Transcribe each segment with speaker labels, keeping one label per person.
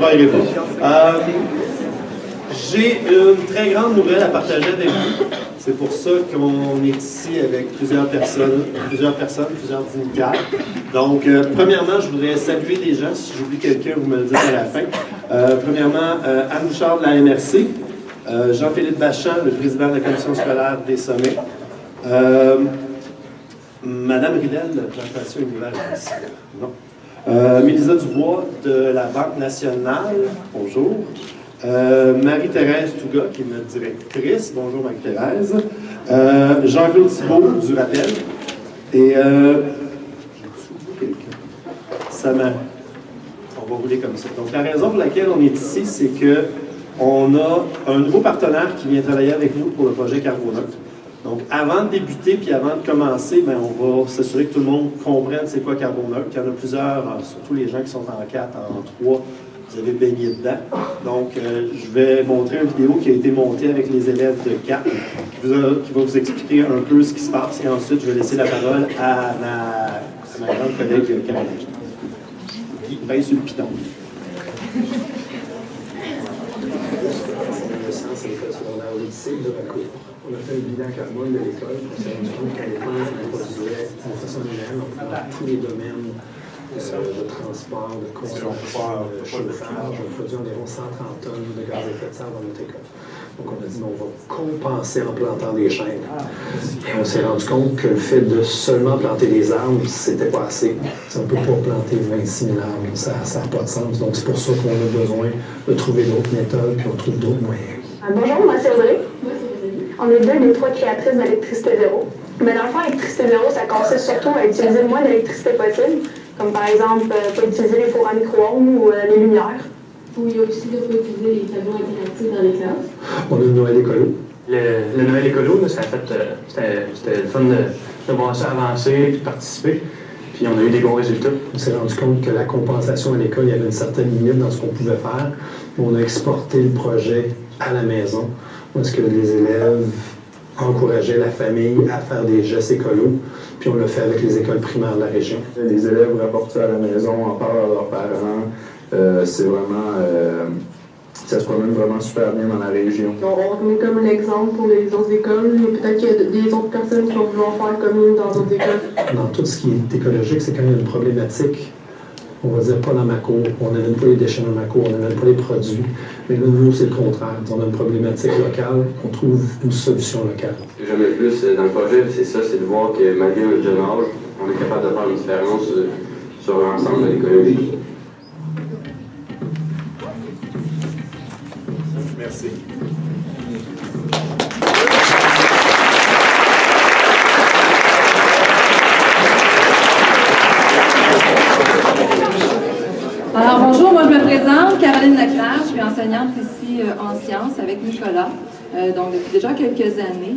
Speaker 1: vais y arriver. J'ai une très grande nouvelle à partager avec vous. C'est pour ça qu'on est ici avec plusieurs personnes, plusieurs dignitaires. Donc, premièrement, je voudrais saluer des gens. Si j'oublie quelqu'un, vous me le dites à la fin. Premièrement, Anne Bouchard de la MRC, Jean-Philippe Bachand, le président de la commission scolaire des Sommets, Madame Ridel, de Plantation Univers ici. Non. Mélisa Dubois de la Banque nationale, bonjour. Marie-Thérèse Touga, qui est notre directrice. Bonjour Marie-Thérèse. Jean-Claude Thibault du Rappel. Et j'ai oublié quelqu'un. Sama. On va rouler comme ça. Donc la raison pour laquelle on est ici, c'est qu'on a un nouveau partenaire qui vient travailler avec nous pour le projet Carboneutre. Donc avant de débuter puis avant de commencer, ben, on va s'assurer que tout le monde comprenne c'est quoi Carboneutre. Il y en a plusieurs, surtout les gens qui sont en 4, en 3. Vous avez baigné dedans. Donc, je vais montrer une vidéo qui a été montée avec les élèves de 4, qui va vous expliquer un peu ce qui se passe. Et ensuite, je vais laisser la parole à ma grande collègue Caroline, qui pèse sur le piton.
Speaker 2: On a fait le bilan carbone de l'école. On s'est rendu compte qu'à l'école, on produisait de façon réelle, dans tous les domaines de transport, de consommation, de chauffage. On produit environ 130 tonnes de gaz à effet de serre dans notre école. Donc on a dit, on va compenser en plantant des chênes. Et on s'est rendu compte que le fait de seulement planter des arbres, c'était pas assez. On ne peut pas planter 26 000 arbres, ça n'a pas de sens. Donc c'est pour ça qu'on a besoin de trouver d'autres méthodes, puis on trouve d'autres moyens.
Speaker 3: Bonjour, moi c'est Audrey. On est deux des 3 créatrices d'électricité zéro. Mais dans le fond, l'électricité zéro, ça consiste surtout à utiliser le moins d'électricité possible, comme par exemple, pas utiliser les fours à micro-ondes ou les lumières.
Speaker 4: Il y a aussi de ne pas utiliser les tableaux interactifs dans les classes.
Speaker 2: On a le Noël écolo.
Speaker 5: Le Noël écolo, là, ça a fait, c'était le fun de voir ça avancer, de participer. Puis on a eu des bons résultats.
Speaker 2: On s'est rendu compte que la compensation à l'école, il y avait une certaine limite dans ce qu'on pouvait faire. On a exporté le projet à la maison, parce que les élèves encourageaient la famille à faire des gestes écolos, puis on l'a fait avec les écoles primaires de la région.
Speaker 6: Les élèves rapportent ça à la maison, en parlent à leurs parents. C'est vraiment... ça se promène vraiment super bien dans la région.
Speaker 4: On est comme l'exemple pour les autres écoles, mais peut-être qu'il y a des autres personnes qui vont vouloir faire comme nous dans d'autres écoles.
Speaker 2: Dans tout ce qui est écologique, c'est quand il y a une problématique, on va dire pas dans ma cour, on n'amène pas les déchets dans ma cour, on n'amène pas les produits. Mais là, nous, c'est le contraire. On a une problématique locale, on trouve une solution locale.
Speaker 7: Ce que j'aime le plus dans le projet, c'est ça, c'est de voir que malgré notre jeune âge, on est capable de faire une différence sur l'ensemble de l'écologie.
Speaker 1: Merci.
Speaker 8: Alors bonjour, moi je me présente, Caroline Leclerc, je suis enseignante ici en sciences avec Nicolas, donc depuis déjà quelques années.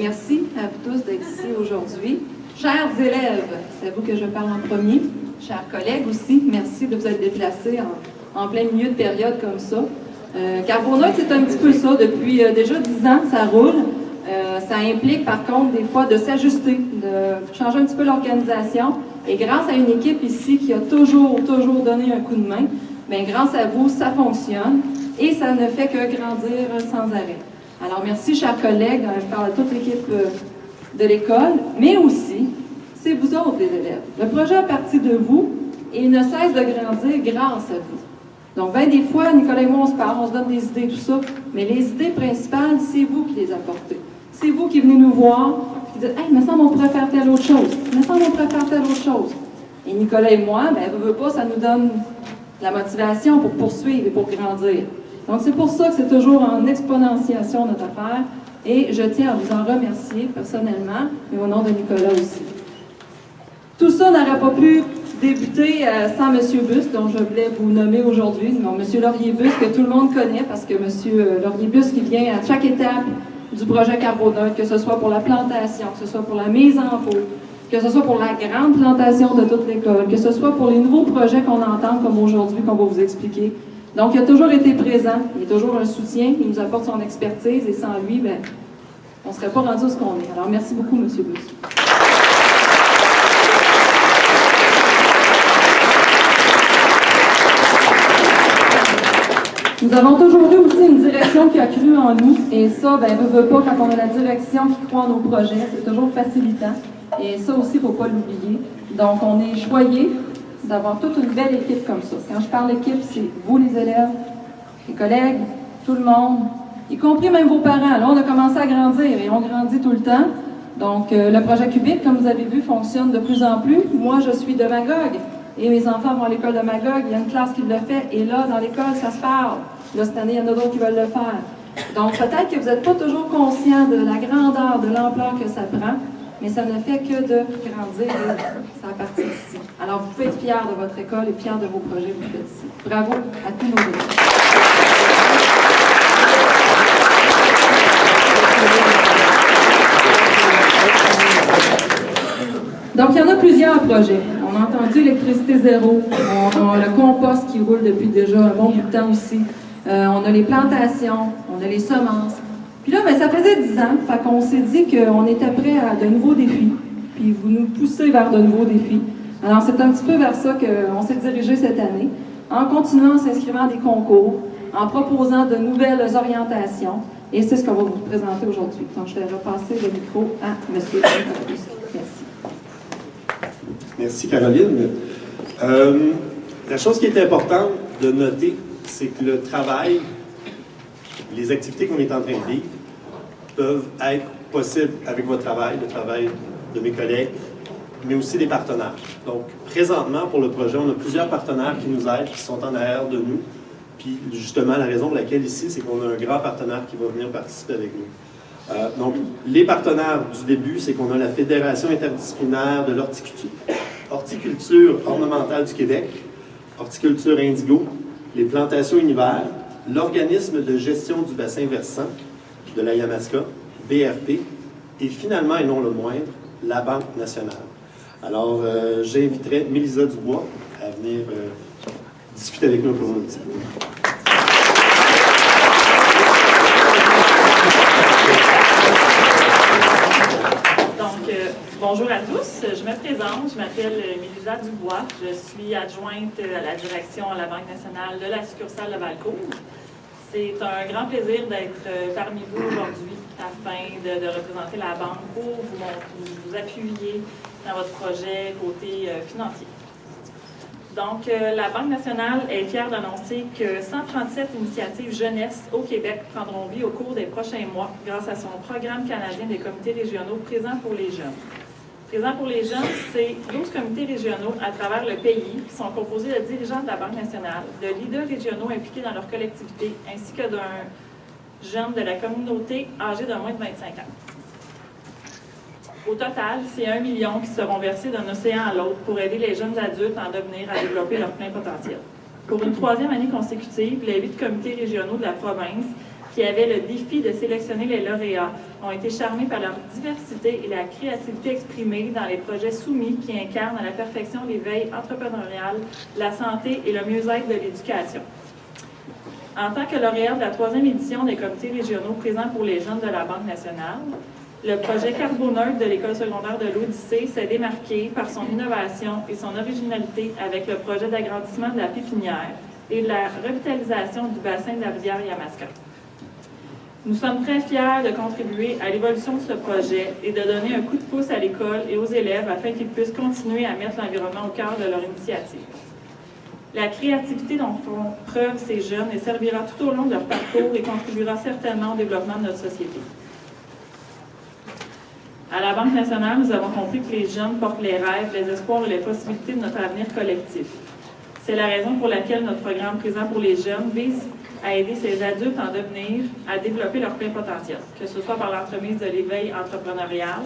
Speaker 8: Merci à vous tous d'être ici aujourd'hui. Chers élèves, c'est à vous que je parle en premier. Chers collègues aussi, merci de vous être déplacés en plein milieu de période comme ça. Carboneutre, c'est un petit peu ça. Depuis déjà 10 ans, ça roule. Ça implique par contre des fois de s'ajuster, de changer un petit peu l'organisation. Et grâce à une équipe ici qui a toujours donné un coup de main, bien, grâce à vous, ça fonctionne et ça ne fait que grandir sans arrêt. Alors merci, chers collègues, je parle à toute l'équipe de l'école, mais aussi, c'est vous autres les élèves. Le projet a parti de vous et il ne cesse de grandir grâce à vous. Donc, bien des fois, Nicolas et moi, on se parle, on se donne des idées, tout ça, mais les idées principales, c'est vous qui les apportez. C'est vous qui venez nous voir, qui dites « Hey, il me semble qu'on pourrait faire telle autre chose. Il me semble qu'on pourrait faire telle autre chose. » Et Nicolas et moi, bien, veut pas, ça nous donne la motivation pour poursuivre et pour grandir. Donc, c'est pour ça que c'est toujours en exponentiation notre affaire. Et je tiens à vous en remercier personnellement, mais au nom de Nicolas aussi. Tout ça n'aurait pas pu débuter sans M. Busse, dont je voulais vous nommer aujourd'hui. M. Laurier-Busse, que tout le monde connaît, parce que M. Laurier-Busse qui vient à chaque étape du projet Carboneutre, que ce soit pour la plantation, que ce soit pour la mise en pot, que ce soit pour la grande plantation de toute l'école, que ce soit pour les nouveaux projets qu'on entend comme aujourd'hui, qu'on va vous expliquer. Donc, il a toujours été présent, il est toujours un soutien, il nous apporte son expertise et sans lui, bien, on ne serait pas rendu où ce qu'on est. Alors, merci beaucoup, M. Busse. Nous avons toujours eu aussi une direction qui a cru en nous, et ça, ben, veut pas, quand on a la direction qui croit en nos projets, c'est toujours facilitant, et ça aussi, il ne faut pas l'oublier. Donc, on est choyés d'avoir toute une belle équipe comme ça. Quand je parle d'équipe, c'est vous les élèves, les collègues, tout le monde, y compris même vos parents. Là, on a commencé à grandir, et on grandit tout le temps. Donc, le projet Cubique, comme vous avez vu, fonctionne de plus en plus. Moi, je suis de Magog. Et mes enfants vont à l'école de Magog, il y a une classe qui le fait, et là, dans l'école, ça se parle. Là, cette année, il y en a d'autres qui veulent le faire. Donc, peut-être que vous n'êtes pas toujours conscient de la grandeur, de l'ampleur que ça prend, mais ça ne fait que de grandir, et ça partit d'ici. Alors, vous pouvez être fiers de votre école et fiers de vos projets que vous faites ici. Bravo à tous nos élèves. Donc, il y en a plusieurs projets. On a entendu l'électricité zéro, on a le compost qui roule depuis déjà un bon bout de temps aussi, on a les plantations, on a les semences. Puis là, ben, ça faisait 10 ans, fait qu'on s'est dit qu'on était prêt à de nouveaux défis, puis vous nous poussez vers de nouveaux défis. Alors, c'est un petit peu vers ça qu'on s'est dirigé cette année, en continuant à s'inscrire à des concours, en proposant de nouvelles orientations, et c'est ce qu'on va vous présenter aujourd'hui. Donc, je vais repasser le micro à M. Merci.
Speaker 1: Merci, Caroline. La chose qui est importante de noter, c'est que le travail, les activités qu'on est en train de vivre, peuvent être possibles avec votre travail, le travail de mes collègues, mais aussi des partenaires. Donc, présentement, pour le projet, on a plusieurs partenaires qui nous aident, qui sont en arrière de nous. Puis, justement, la raison pour laquelle ici, c'est qu'on a un grand partenaire qui va venir participer avec nous. Donc, les partenaires du début, c'est qu'on a la Fédération interdisciplinaire de l'horticulture ornementale du Québec, Horticulture Indigo, les plantations Univers, l'Organisme de gestion du bassin versant de la Yamaska, BRP, et finalement, et non le moindre, la Banque nationale. Alors, j'inviterai Mélisa Dubois à venir discuter avec nous pour un petit peu.
Speaker 9: Bonjour à tous, je me présente, je m'appelle Mélisa Dubois, je suis adjointe à la direction à la Banque nationale de la succursale de Valcourt. C'est un grand plaisir d'être parmi vous aujourd'hui afin de représenter la Banque pour vous appuyer dans votre projet côté financier. Donc, la Banque nationale est fière d'annoncer que 137 initiatives jeunesse au Québec prendront vie au cours des prochains mois grâce à son programme canadien des comités régionaux présents pour les jeunes. Présent pour les jeunes, c'est 12 comités régionaux à travers le pays qui sont composés de dirigeants de la Banque nationale, de leaders régionaux impliqués dans leur collectivité, ainsi que d'un jeune de la communauté âgé de moins de 25 ans. Au total, c'est 1 million qui seront versés d'un océan à l'autre pour aider les jeunes adultes en devenir à développer leur plein potentiel. Pour une 3e année consécutive, les 8 comités régionaux de la province qui avaient le défi de sélectionner les lauréats ont été charmés par leur diversité et la créativité exprimée dans les projets soumis qui incarnent à la perfection l'éveil entrepreneurial, la santé et le mieux-être de l'éducation. En tant que lauréat de la 3e édition des comités régionaux présents pour les jeunes de la Banque nationale, le projet Carboneutre de l'École secondaire de l'Odyssée s'est démarqué par son innovation et son originalité avec le projet d'agrandissement de la pépinière et de la revitalisation du bassin de la rivière Yamaska. Nous sommes très fiers de contribuer à l'évolution de ce projet et de donner un coup de pouce à l'école et aux élèves afin qu'ils puissent continuer à mettre l'environnement au cœur de leur initiative. La créativité dont font preuve ces jeunes et servira tout au long de leur parcours et contribuera certainement au développement de notre société. À la Banque nationale, nous avons compris que les jeunes portent les rêves, les espoirs et les possibilités de notre avenir collectif. C'est la raison pour laquelle notre programme Présent pour les jeunes vise à aider ces adultes en devenir à développer leur plein potentiel, que ce soit par l'entremise de l'éveil entrepreneurial,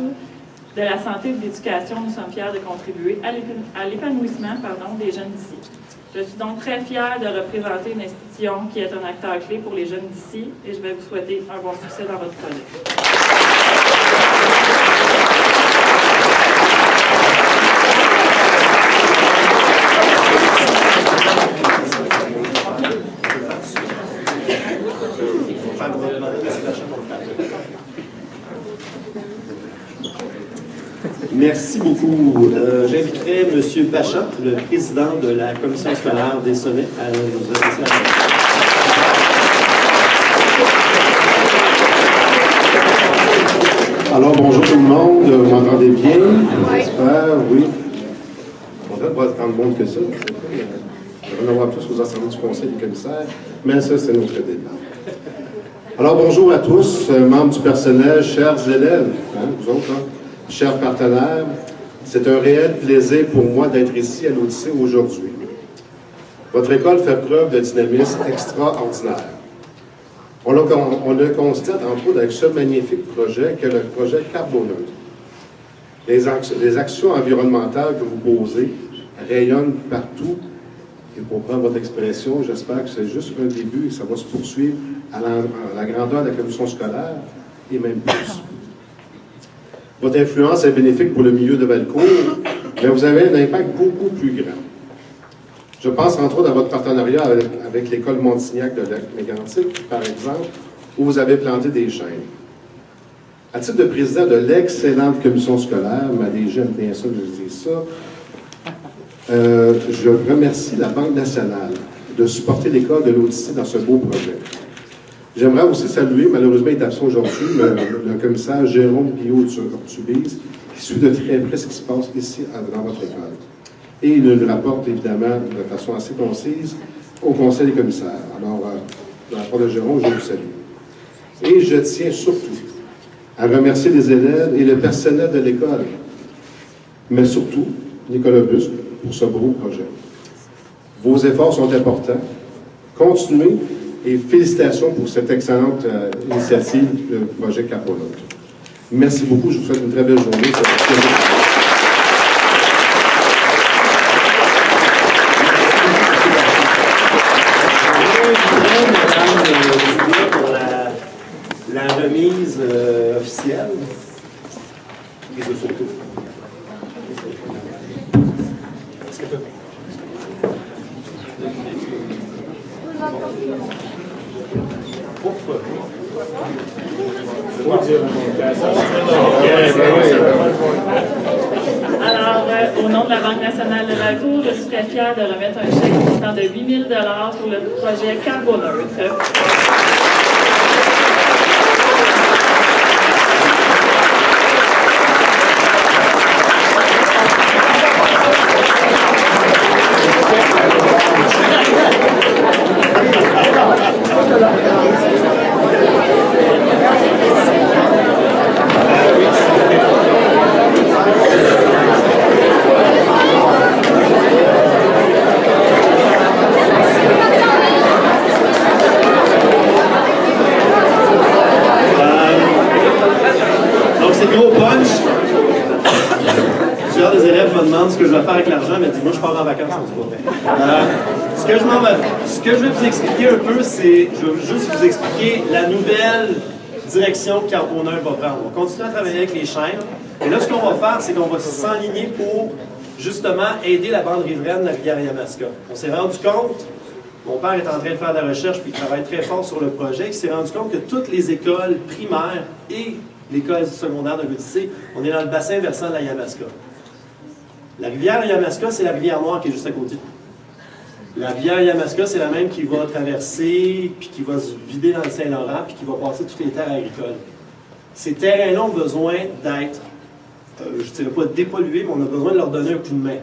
Speaker 9: de la santé et de l'éducation. Nous sommes fiers de contribuer à l'épanouissement des jeunes d'ici. Je suis donc très fière de représenter une institution qui est un acteur clé pour les jeunes d'ici et je vais vous souhaiter un bon succès dans votre projet.
Speaker 1: Merci beaucoup. J'inviterai M. Bachat, le président de la commission scolaire des sommets, à nous adresser la parole. Alors, bonjour tout le monde, vous m'entendez bien? J'espère, oui. On devrait pas tant de monde que ça. On va en avoir tous aux assemblées du conseil des commissaires, mais ça, c'est notre débat. Alors, bonjour à tous, membres du personnel, chers élèves, vous autres, chers partenaires. C'est un réel plaisir pour moi d'être ici à l'Odyssée aujourd'hui. Votre école fait preuve de dynamisme extraordinaire. On le constate entre autres avec ce magnifique projet que le projet Carboneutre. Les actions environnementales que vous posez rayonnent partout. Et pour prendre votre expression, j'espère que c'est juste un début et que ça va se poursuivre à la grandeur de la commission scolaire et même plus. Votre influence est bénéfique pour le milieu de Valcourt, mais vous avez un impact beaucoup plus grand. Je pense entre autres à votre partenariat avec l'école Montignac de Lac-Mégantic, par exemple, où vous avez planté des chênes. À titre de président de l'excellente commission scolaire, ma DG aime bien ça que je dise ça, je remercie la Banque nationale de supporter l'école de l'Odyssée dans ce beau projet. J'aimerais aussi saluer, malheureusement il est absent aujourd'hui, le commissaire Jérôme Biot-Tubise, qui suit de très près ce qui se passe ici dans votre école. Et il le rapporte évidemment de façon assez concise au Conseil des commissaire. Alors, dans la part de Jérôme, je vous salue. Et je tiens surtout à remercier les élèves et le personnel de l'école, mais surtout Nicolas Busque pour ce beau projet. Vos efforts sont importants. Continuez et félicitations pour cette excellente initiative, le projet Carboneutre. Merci beaucoup. Je vous souhaite une très belle journée. Pour la remise officielle. Prise de photo.
Speaker 9: Alors, au nom de la Banque nationale de Valcourt, je suis très fière de remettre un chèque montant de 8 000 $ pour le projet Carboneutre.
Speaker 1: Me demande ce que je vais faire avec l'argent, mais dis-moi, je pars en vacances, ce que je vais vous expliquer un peu, c'est, je vais juste vous expliquer la nouvelle direction que Carboneutre va prendre. On va continuer à travailler avec les chaînes, et là, ce qu'on va faire, c'est qu'on va s'enligner pour, justement, aider la bande riveraine de la rivière Yamaska. On s'est rendu compte, mon père est en train de faire de la recherche, puis il travaille très fort sur le projet, il s'est rendu compte que toutes les écoles primaires et l'école secondaire de l'Odyssée, on est dans le bassin versant de la Yamaska. La rivière Yamaska, c'est la rivière Noire qui est juste à côté. La rivière Yamaska, c'est la même qui va traverser, puis qui va se vider dans le Saint-Laurent, puis qui va passer toutes les terres agricoles. Ces terrains-là ont besoin d'être, je ne dirais pas dépollués, mais on a besoin de leur donner un coup de main.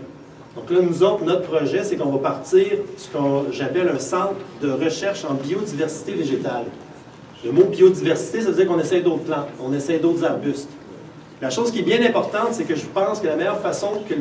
Speaker 1: Donc là, nous autres, notre projet, c'est qu'on va partir ce que j'appelle un centre de recherche en biodiversité végétale. Le mot biodiversité, ça veut dire qu'on essaie d'autres plantes, on essaie d'autres arbustes. La chose qui est bien importante, c'est que je pense que la meilleure façon que